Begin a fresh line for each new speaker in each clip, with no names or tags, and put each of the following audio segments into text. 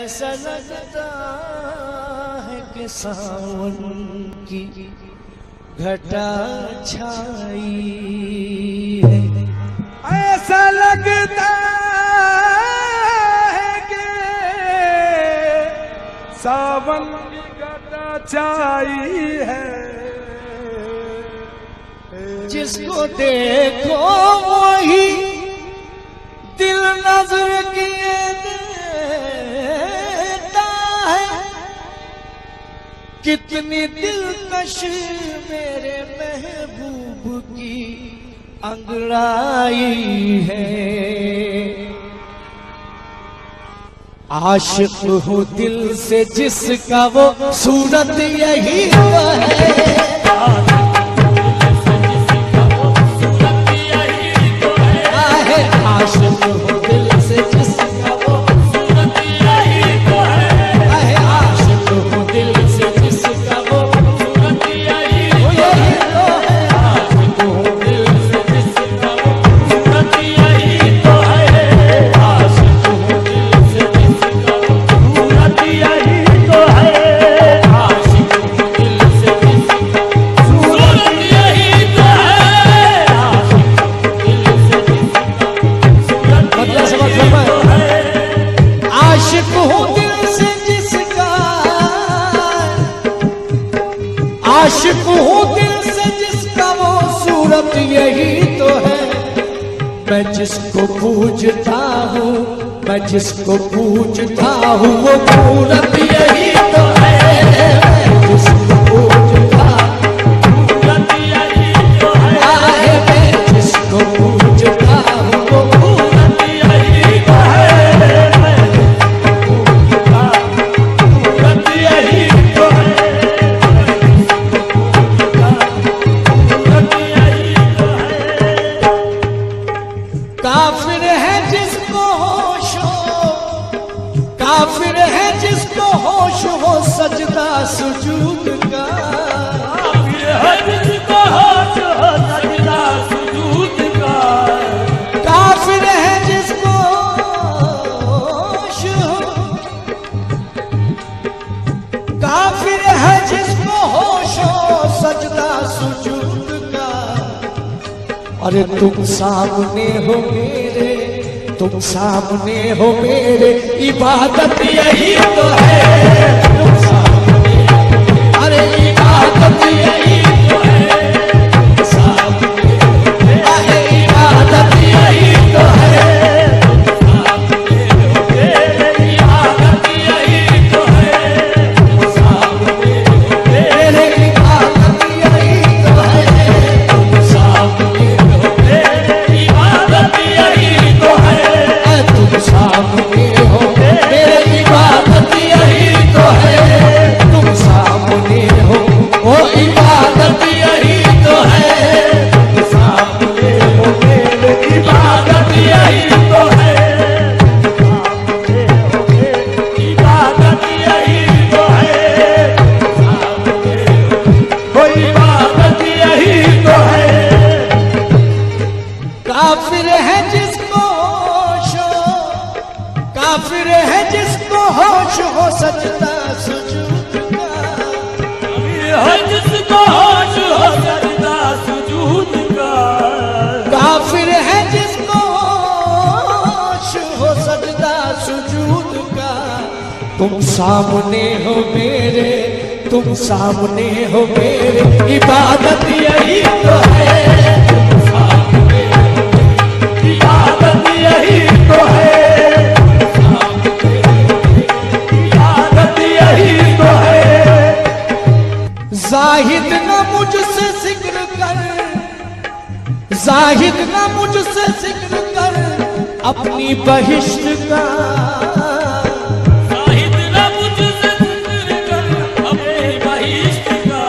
ऐसा लगता है कि सावन की घटा छाई है।
ऐसा लगता है कि सावन की घटा छाई है।
जिसको देखो वही दिल नजर किए देता है। कितनी दिलकश मेरे महबूब की अंगड़ाई है। आशिक हूँ दिल से जिसका वो सूरत यही तो है। आशिक हो दिल से जिसका वो सूरत यही तो है। आशिक हो दिल से जिसका वो सूरत यही तो है। आशिक हो दिल से जिसका वो सूरत यही तो है। आशिक हो दिल से जिसका वो सूरत यही तो है। आशिक हो दिल से जिसका सूरत यही तो है। आशिक हूँ दिल से जिसका, आशिक हूँ दिल से जिसका वो सूरत यही तो है। मैं जिसको पूजता हूँ, मैं जिसको पूजता हूँ वो सूरत यही तो है। मैं जिसको पूजता सूरत यही तो है। मैं जिसको पूजता हूँ वो सूरत यही तो है। काफिर है जिसको होश हो, काफिर है जिसको होश हो सजदा सुजूद का। काफिर है जिसको होश हो सजदा सुजूद का। काफिर है जिसको होश हो, काफिर है जिसको होश हो सजदा सुजूद का। अरे तुम सामने हो मेरे, तुम सामने हो मेरे, इबादत यही तो है। तुम सामने हो मेरे, अरे इबादत यही तो है। सामने हो मेरे, अरे इबादत यही तो है। सामने हो मेरे, इबादत यही तो है। सामने हो मेरे, इबादत यही तो है। सामने सामने हो मेरे इबादत यही तो है। तुम सामने हो वो इबादत यही तो है। तुम सामने हो मेरे इबादत यही तो है। सामने हो मेरे इबादत यही तो है। सामने हो इबादत यही तो है। काफिर है जिसको काफिर है जिसको होश हो सजदा सुजूद का। जिसको होश हो सजदा सुजूद का। काफिर है जिसको होश हो सजदा सुजूद का। तुम सामने हो मेरे, तुम सामने हो मेरे, इबादत यही तो है। तुम सामने हो मेरे, इबादत यही तो है। जाहिद न मुझसे जिक्र कर, जाहिद न मुझसे जिक्र कर अपनी बहिश्त का। जाहिद न मुझसे जिक्र कर अपनी बहिश्त का।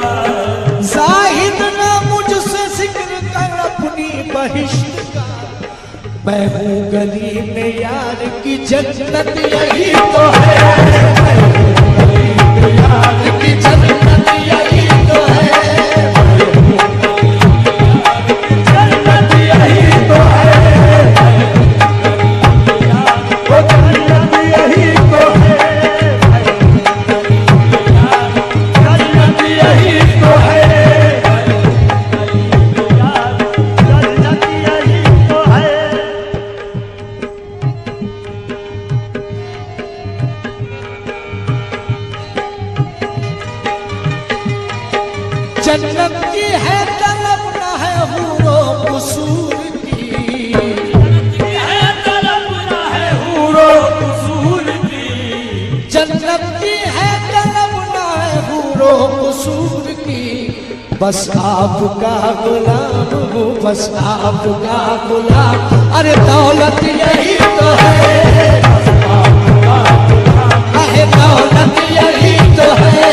जाहिद न मुझसे जिक्र कर अपनी बहिश्त का। मैं हूँ गली में यार की जन्नत यही तो है। मैं हूँ गली में यार की जन्नत यही तो है। जन्नत यही तो है। वो जन्नत यही तो है। जन्नत की है तलब न है हूरो कसूर की,
है तलब न है हूरो कसूर की,
जन्नत की है तलब न है हूरो कसूर की। बस आपका गुलाम हूँ, बस आपका गुलाम। अरे दौलत यही तो है, अरे दौलत यही तो है,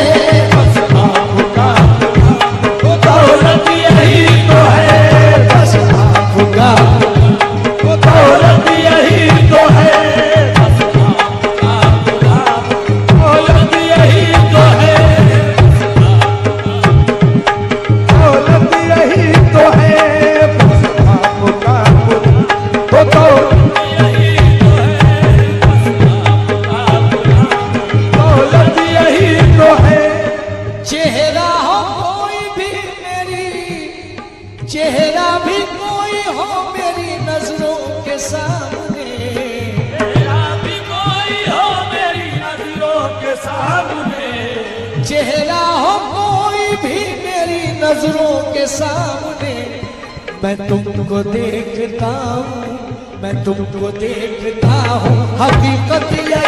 दौलत यही तो है,
बस आपका
दौलत यही तो है, दौलत यही तो है,
दौलत यही तो है, बस आपका तो दौलत यही तो है।
चेहरा हो कोई भी मेरी, चेहरा भी कोई हो मेरी नजरों के सामने,
तेरा भी कोई हो मेरी नजरों के सामने,
चेहरा हो कोई भी मेरी नजरों के सामने। मैं तुमको देखता हूँ, मैं तुमको देखता हूँ, हकीकत यही